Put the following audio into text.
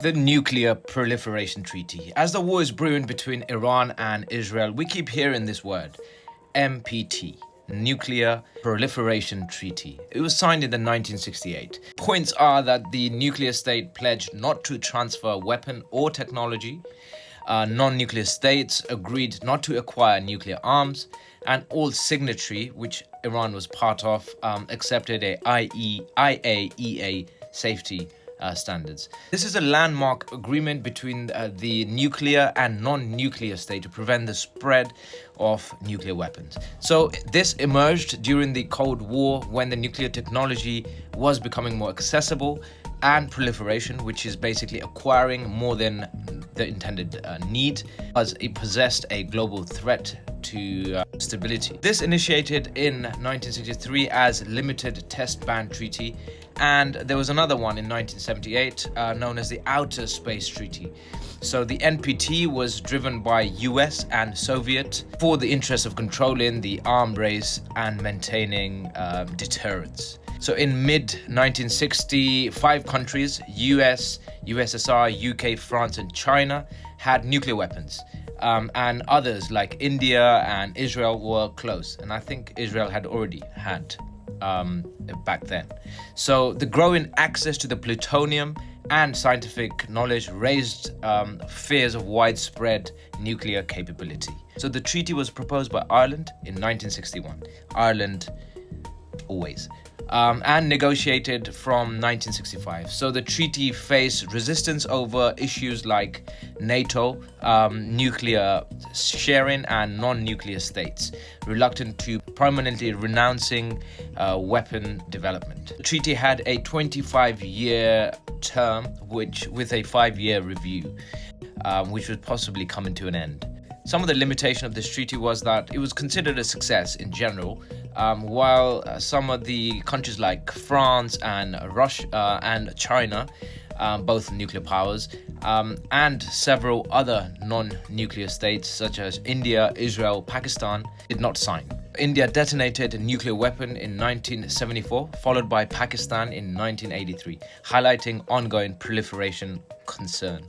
The Nuclear Proliferation Treaty. As the war is brewing between Iran and Israel, we keep hearing this word, NPT, Nuclear Proliferation Treaty. It was signed in the 1968. Points are that the nuclear state pledged not to transfer weapon or technology. Non-nuclear states agreed not to acquire nuclear arms, and all signatory, which Iran was part of, accepted a IAEA safety standards. This is a landmark agreement between the nuclear and non-nuclear state to prevent the spread of nuclear weapons. So this emerged during the Cold War, when the nuclear technology was becoming more accessible, and proliferation, which is basically acquiring more than the intended need, as it possessed a global threat to stability. This initiated in 1963 as Limited Test Ban Treaty, and there was another one in 1978 known as the Outer Space Treaty. So the NPT was driven by US and Soviet for the interest of controlling the arms race and maintaining deterrence. So in mid-1960, 5 countries, US, USSR, UK, France and China had nuclear weapons. And others like India and Israel were close. And I think Israel had already had back then. So the growing access to the plutonium and scientific knowledge raised fears of widespread nuclear capability. So the treaty was proposed by Ireland in 1961. Ireland always. And negotiated from 1965. So the treaty faced resistance over issues like NATO, nuclear sharing and non-nuclear states, reluctant to permanently renouncing weapon development. The treaty had a 25-year term, with a 5-year review, which would possibly come to an end. Some of the limitation of this treaty was that it was considered a success in general, while some of the countries like France and Russia and China, both nuclear powers, and several other non-nuclear states such as India, Israel, Pakistan, did not sign. India detonated a nuclear weapon in 1974, followed by Pakistan in 1983, highlighting ongoing proliferation concern.